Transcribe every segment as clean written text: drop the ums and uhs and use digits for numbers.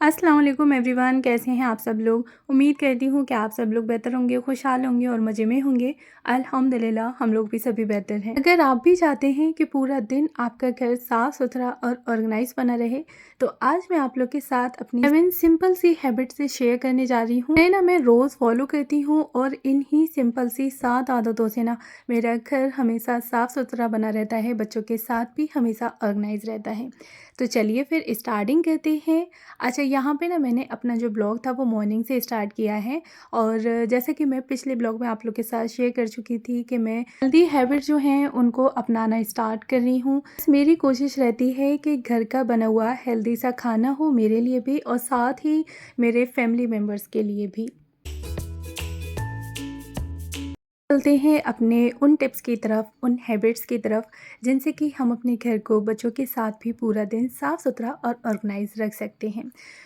अस्सलाम वालेकुम एवरीवन, कैसे हैं आप सब लोग। उम्मीद करती हूँ कि आप सब लोग बेहतर होंगे, खुशहाल होंगे और मज़े में होंगे। अल्हम्दुलिल्लाह हम लोग भी सभी बेहतर हैं। अगर आप भी चाहते हैं कि पूरा दिन आपका घर साफ़ सुथरा और ऑर्गेनाइज बना रहे, तो आज मैं आप लोग के साथ अपनी 7 सिंपल सी हैबिट से शेयर करने जा रही हूँ। मैं रोज़ फॉलो करती हूँ और इन्हीं सिंपल सी 7 आदतों से ना मेरा घर हमेशा साफ़ सुथरा बना रहता है, बच्चों के साथ भी हमेशा ऑर्गेनाइज रहता है। तो चलिए फिर स्टार्टिंग करते हैं। अच्छा, यहाँ पे ना मैंने अपना जो ब्लॉग था वो मॉर्निंग से स्टार्ट किया है, और जैसे कि मैं पिछले ब्लॉग में आप लोग के साथ शेयर कर चुकी थी कि मैं हेल्दी हैबिट जो हैं उनको अपनाना स्टार्ट कर रही हूँ। मेरी कोशिश रहती है कि घर का बना हुआ हेल्दी सा खाना हो मेरे लिए भी और साथ ही मेरे फैमिली मेम्बर्स के लिए भी। चलते हैं अपने उन टिप्स की तरफ, उन हैबिट्स की तरफ जिनसे कि हम अपने घर को बच्चों के साथ भी पूरा दिन साफ़ सुथरा और ऑर्गेनाइज रख सकते हैं।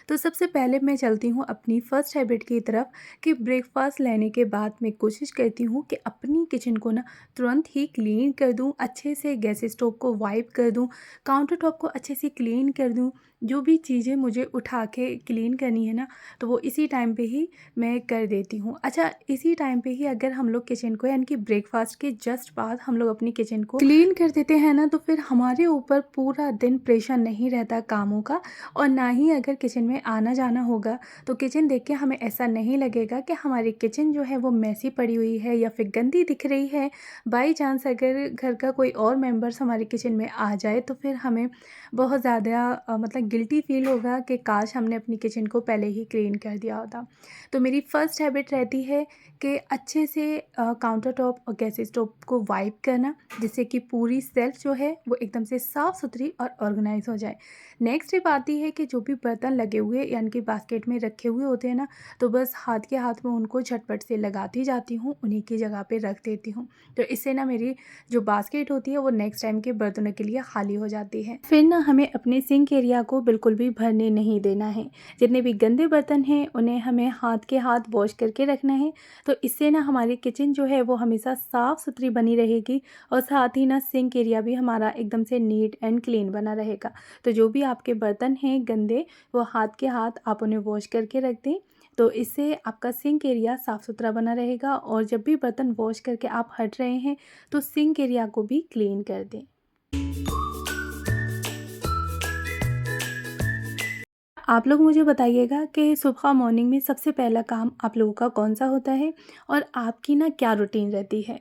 तो सबसे पहले मैं चलती हूँ अपनी फ़र्स्ट हैबिट की तरफ कि ब्रेकफास्ट लेने के बाद मैं कोशिश करती हूँ कि अपनी किचन को ना तुरंत ही क्लीन कर दूँ, अच्छे से गैस स्टोव को वाइप कर दूँ, काउंटर टॉप को अच्छे से क्लीन कर दूँ। जो भी चीज़ें मुझे उठा के क्लीन करनी है ना, तो वो इसी टाइम पे ही मैं कर देती हूँ। अच्छा, इसी टाइम पे ही अगर हम लोग किचन को यानी कि ब्रेकफास्ट के जस्ट बाद हम लोग अपनी किचन को क्लीन कर देते हैं ना, तो फिर हमारे ऊपर पूरा दिन प्रेशर नहीं रहता कामों का। और ना ही अगर किचन में आना जाना होगा तो किचन देख के हमें ऐसा नहीं लगेगा कि हमारी किचन जो है वो मैसी पड़ी हुई है या फिर गंदी दिख रही है। बाई चांस अगर घर का कोई और मेंबर्स हमारी किचन में आ जाए तो फिर हमें बहुत ज़्यादा मतलब गिल्टी फील होगा कि काश हमने अपनी किचन को पहले ही क्लीन कर दिया होता। तो मेरी फ़र्स्ट हैबिट रहती है कि अच्छे से काउंटर टॉप और गैस स्टोव को वाइप करना, जिससे कि पूरी शेल्फ जो है वो एकदम से साफ़ सुथरी और ऑर्गेनाइज हो जाए। नेक्स्ट स्टेप आती है कि जो भी बर्तन लगे हुए यानी कि बास्केट में रखे हुए होते हैं ना, तो बस हाथ के हाथ में उनको झटपट से लगाती जाती हूँ, उन्हीं की जगह पे रख देती हूँ। तो इससे ना मेरी जो बास्केट होती है वो नेक्स्ट टाइम के बर्तनों के लिए खाली हो जाती है। फिर ना हमें अपने सिंक एरिया को बिल्कुल भी भरने नहीं देना है। जितने भी गंदे बर्तन हैं उन्हें हमें हाथ के हाथ वॉश करके रखना है। तो इससे ना हमारी किचन जो है वो हमेशा साफ़ सुथरी बनी रहेगी और साथ ही ना सिंक एरिया भी हमारा एकदम से नीट एंड क्लीन बना रहेगा। तो जो भी आपके बर्तन हैं गंदे, वो हाथ के हाथ आप उन्हें वॉश करके रख दें। तो इससे आपका सिंक एरिया साफ़ सुथरा बना रहेगा, और जब भी बर्तन वॉश करके आप हट रहे हैं तो सिंक एरिया को भी क्लीन कर दें। आप लोग मुझे बताइएगा कि सुबह मॉर्निंग में सबसे पहला काम आप लोगों का कौन-सा होता है और आपकी ना क्या रूटीन रहती है?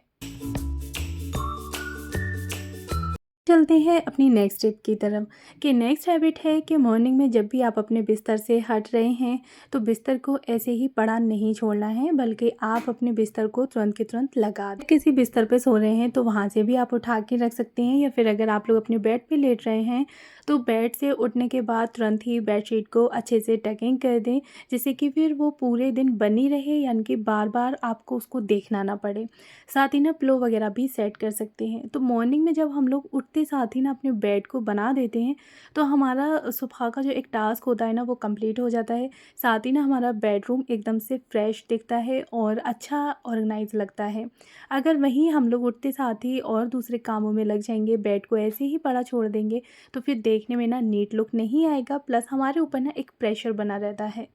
चलते हैं अपनी नेक्स्ट टिप की तरफ कि नेक्स्ट हैबिट है कि मॉर्निंग में जब भी आप अपने बिस्तर से हट रहे हैं तो बिस्तर को ऐसे ही पड़ा नहीं छोड़ना है, बल्कि आप अपने बिस्तर को तुरंत के तुरंत लगा दें। किसी बिस्तर पे सो रहे हैं तो वहाँ से भी आप उठा के रख सकते हैं, या फिर अगर आप लोग अपने बेड पे लेट रहे हैं तो बेड से उठने के बाद तुरंत ही बेडशीट को अच्छे से टकिंग कर दें, जिससे कि फिर वो पूरे दिन बनी रहे, यानी कि बार बार आपको उसको देखना ना पड़े। साथ ही ना पिलो वगैरह भी सेट कर सकते हैं। तो मॉर्निंग में जब हम लोग उठते साथ ही ना अपने बेड को बना देते हैं तो हमारा सुबह का जो एक टास्क होता है ना वो कंप्लीट हो जाता है। साथ ही ना हमारा बेडरूम एकदम से फ्रेश दिखता है और अच्छा ऑर्गेनाइज लगता है। अगर वहीं हम लोग उठते साथ ही और दूसरे कामों में लग जाएंगे, बेड को ऐसे ही पड़ा छोड़ देंगे, तो फिर देखने में ना नीट लुक नहीं आएगा, प्लस हमारे ऊपर ना एक प्रेशर बना रहता है।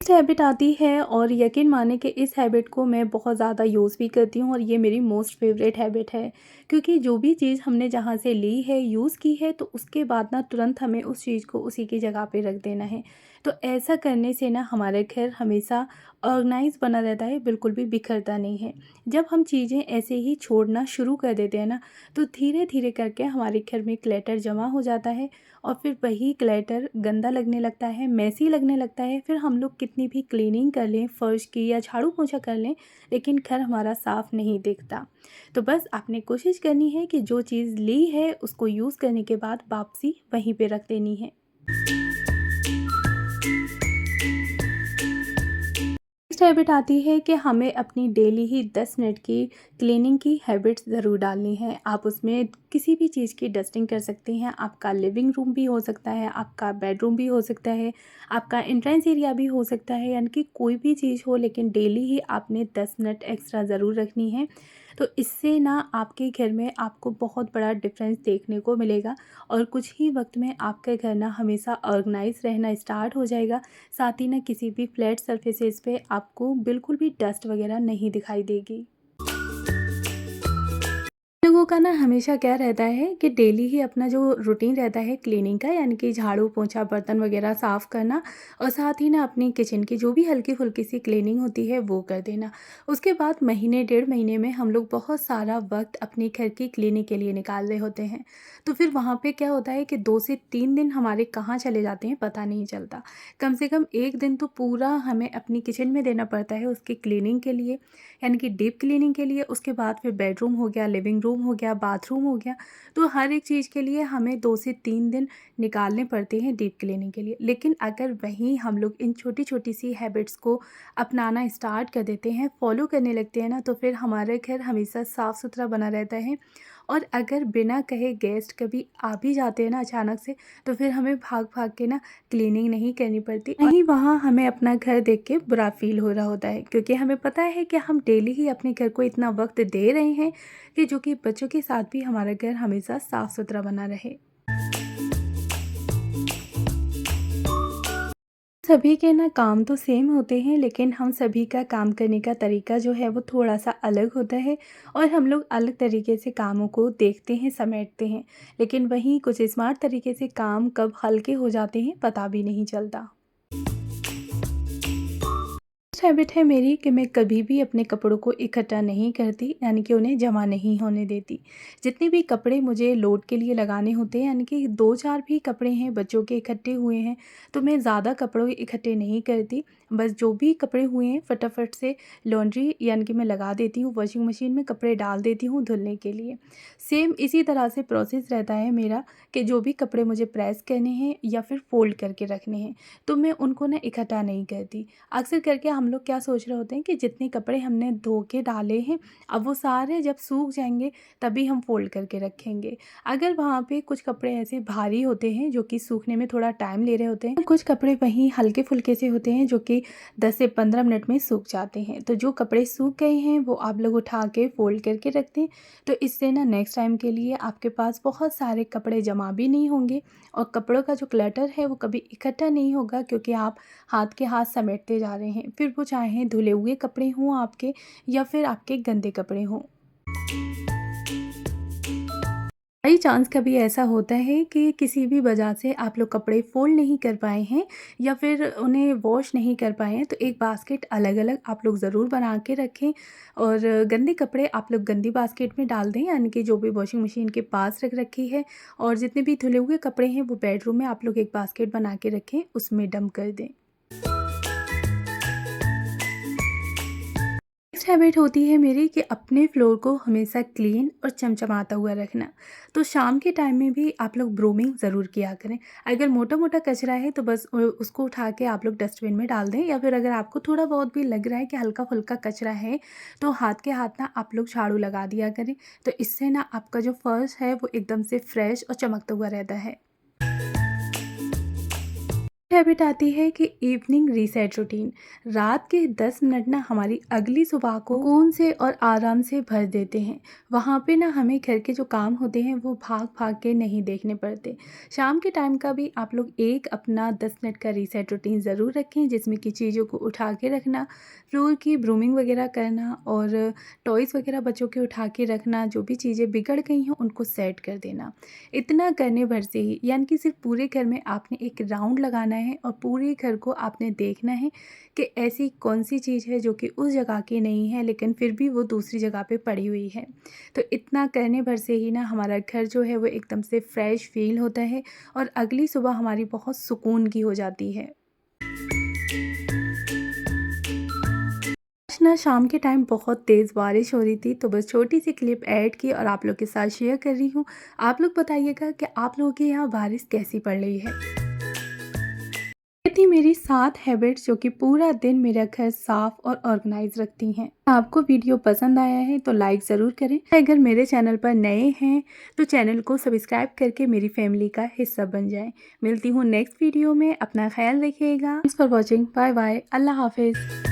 नेक्स्ट हैबिट आती है, और यकीन माने कि इस हैबिट को मैं बहुत ज़्यादा यूज़ भी करती हूँ और ये मेरी मोस्ट फेवरेट हैबिट है, क्योंकि जो भी चीज़ हमने जहाँ से ली है, यूज़ की है, तो उसके बाद ना तुरंत हमें उस चीज़ को उसी की जगह पे रख देना है। तो ऐसा करने से ना हमारे घर हमेशा ऑर्गेनाइज बना रहता है, बिल्कुल भी बिखरता नहीं है। जब हम चीज़ें ऐसे ही छोड़ना शुरू कर देते हैं ना, तो धीरे धीरे करके हमारे घर में क्लटर जमा हो जाता है, और फिर वही क्लटर गंदा लगने लगता है, मेसी लगने लगता है। फिर हम लोग कितनी भी क्लीनिंग कर लें, फर्श की या झाड़ू पोछा कर लें, लेकिन घर हमारा साफ़ नहीं दिखता। तो बस आपने कोशिश करनी है कि जो चीज़ ली है उसको यूज़ करने के बाद वापसी वहीं पे रख देनी है। नेक्स्ट हैबिट आती है कि हमें अपनी डेली ही 10 मिनट की क्लीनिंग की हैबिट्स ज़रूर डालनी है। आप उसमें किसी भी चीज़ की डस्टिंग कर सकते हैं। आपका लिविंग रूम भी हो सकता है, आपका बेडरूम भी हो सकता है, आपका एंट्रेंस एरिया भी हो सकता है, यानी कि कोई भी चीज़ हो, लेकिन डेली ही आपने 10 मिनट एक्स्ट्रा ज़रूर रखनी है। तो इससे ना आपके घर में आपको बहुत बड़ा डिफरेंस देखने को मिलेगा और कुछ ही वक्त में आपका घर ना हमेशा ऑर्गेनाइज रहना स्टार्ट हो जाएगा। साथ ही ना किसी भी फ्लैट सरफेसेस पे आपको बिल्कुल भी डस्ट वगैरह नहीं दिखाई देगी। लोगों का ना हमेशा क्या रहता है कि डेली ही अपना जो रूटीन रहता है क्लीनिंग का, यानी कि झाड़ू पोंछा बर्तन वगैरह साफ़ करना और साथ ही ना अपनी किचन की जो भी हल्की फुल्की सी क्लीनिंग होती है वो कर देना। उसके बाद महीने डेढ़ महीने में हम लोग बहुत सारा वक्त अपने घर की क्लीनिंग के लिए निकाल रहे होते हैं। तो फिर वहाँ पे क्या होता है कि 2 से 3 दिन हमारे कहाँ चले जाते हैं पता नहीं चलता। कम से कम एक दिन तो पूरा हमें अपनी किचन में देना पड़ता है उसकी क्लीनिंग के लिए, यानी कि डीप क्लीनिंग के लिए। उसके बाद फिर बेडरूम हो गया, लिविंग रूम हो गया, बाथरूम हो गया। तो हर एक चीज़ के लिए हमें 2 से 3 दिन निकालने पड़ते हैं डीप क्लीनिंग के लिए। लेकिन अगर वहीं हम लोग इन छोटी-छोटी सी हैबिट्स को अपनाना स्टार्ट कर देते हैं, फॉलो करने लगते हैं ना, तो फिर हमारा घर हमेशा साफ़-सुथरा बना रहता है। और अगर बिना कहे गेस्ट कभी आ भी जाते हैं ना अचानक से, तो फिर हमें भाग-भाग के ना क्लीनिंग नहीं करनी पड़ती। वहीं वहाँ हमें अपना घर देख के बुरा फ़ील हो रहा होता है, क्योंकि हमें पता है कि हम डेली ही अपने घर को इतना वक़्त दे रहे हैं कि जो कि बच्चों के साथ भी हमारा घर हमेशा साफ़-सुथरा बना रहे। सभी के ना काम तो सेम होते हैं, लेकिन हम सभी का काम करने का तरीका जो है वो थोड़ा-सा अलग होता है और हम लोग अलग तरीके से कामों को देखते हैं, समेटते हैं। लेकिन वहीं कुछ स्मार्ट तरीके से काम कब हल्के हो जाते हैं पता भी नहीं चलता। हैबिट है मेरी कि मैं कभी भी अपने कपड़ों को इकट्ठा नहीं करती, यानी कि उन्हें जमा नहीं होने देती। जितने भी कपड़े मुझे लोड के लिए लगाने होते हैं, यानी कि 2-4 भी कपड़े हैं बच्चों के इकट्ठे हुए हैं, तो मैं ज़्यादा कपड़ों इकट्ठे नहीं करती। बस जो भी कपड़े हुए हैं फटाफट से लॉन्ड्री यानी कि मैं लगा देती हूँ, वॉशिंग मशीन में कपड़े डाल देती हूँ धुलने के लिए। सेम इसी तरह से प्रोसेस रहता है मेरा कि जो भी कपड़े मुझे प्रेस करने हैं या फिर फ़ोल्ड करके रखने हैं, तो मैं उनको ना इकट्ठा नहीं करती। अक्सर करके हम लोग क्या सोच रहे होते हैं कि जितने कपड़े हमने धो के डाले हैं, अब वो सारे जब सूख जाएँगे तभी हम फ़ोल्ड करके रखेंगे। अगर वहाँ पे कुछ कपड़े ऐसे भारी होते हैं जो कि सूखने में थोड़ा टाइम ले रहे होते हैं, कुछ कपड़े वहीं हल्के-फुल्के से होते हैं जो कि 10 से 15 मिनट में सूख जाते हैं। तो जो कपड़े सूख गए हैं वो आप लोग उठा के फ़ोल्ड करके रख दें। तो इससे ना नेक्स्ट टाइम के लिए आपके पास बहुत सारे कपड़े जमा भी नहीं होंगे और कपड़ों का जो क्लटर है वो कभी इकट्ठा नहीं होगा, क्योंकि आप हाथ के हाथ समेटते जा रहे हैं। फिर वो चाहे धुले हुए कपड़े हों आपके या फिर आपके गंदे कपड़े हों। बाई चांस कभी ऐसा होता है कि किसी भी वजह से आप लोग कपड़े फ़ोल्ड नहीं कर पाए हैं या फिर उन्हें वॉश नहीं कर पाए हैं, तो एक बास्केट अलग-अलग आप लोग ज़रूर बना के रखें और गंदे कपड़े आप लोग गंदी बास्केट में डाल दें, यानी कि जो भी वॉशिंग मशीन के पास रख रखी है, और जितने भी धुले हुए कपड़े हैं वो बेडरूम में आप लोग एक बास्केट बना के रखें, उसमें डंप कर दें। नेक्स्ट हैबिट होती है मेरी कि अपने फ्लोर को हमेशा क्लीन और चमचमाता हुआ रखना। तो शाम के टाइम में भी आप लोग ब्रूमिंग ज़रूर किया करें। अगर मोटा-मोटा कचरा है तो बस उसको उठा के आप लोग डस्टबिन में डाल दें, या फिर अगर आपको थोड़ा बहुत भी लग रहा है कि हल्का-फुल्का कचरा है, तो हाथ के हाथ ना आप लोग झाड़ू लगा दिया करें। तो इससे ना आपका जो फर्श है वो एकदम से फ्रेश और चमकता हुआ रहता है। हैबिट आती है कि इवनिंग रीसेट रूटीन। रात के 10 मिनट ना हमारी अगली सुबह को सुकून से और आराम से भर देते हैं। वहाँ पे ना हमें घर के जो काम होते हैं वो भाग भाग के नहीं देखने पड़ते। शाम के टाइम का भी आप लोग एक अपना 10 मिनट का रीसेट रूटीन ज़रूर रखें, जिसमें कि चीज़ों को उठा के रखना, फ्लोर की ब्रूमिंग वगैरह करना और टॉयज़ वगैरह बच्चों के उठा के रखना, जो भी चीज़ें बिगड़ गई हैं उनको सेट कर देना। इतना करने भर से ही, यानी कि सिर्फ पूरे घर में आपने एक राउंड लगाना है और पूरे घर को आपने देखना है कि ऐसी कौन-सी चीज़ है जो कि उस जगह की नहीं है, लेकिन फिर भी वो दूसरी जगह पे पड़ी हुई है। तो इतना करने भर से ही ना हमारा घर जो है वो एकदम से फ्रेश फ़ील होता है और अगली सुबह हमारी बहुत सुकून की हो जाती है। आज ना शाम के टाइम बहुत तेज़ बारिश हो रही थी, तो बस छोटी-सी क्लिप ऐड की और आप लोग के साथ शेयर कर रही हूँ। आप लोग बताइएगा कि आप लोगों के यहाँ बारिश कैसी पड़ रही है? ये थी मेरी 7 हैबिट्स जो कि पूरा दिन मेरा घर साफ और ऑर्गेनाइज रखती हैं। आपको वीडियो पसंद आया है तो लाइक ज़रूर करें। अगर मेरे चैनल पर नए हैं तो चैनल को सब्सक्राइब करके मेरी फैमिली का हिस्सा बन जाएं। मिलती हूँ नेक्स्ट वीडियो में, अपना ख्याल रखिएगा। Thanks for watching, bye bye, अल्लाह हाफिज़।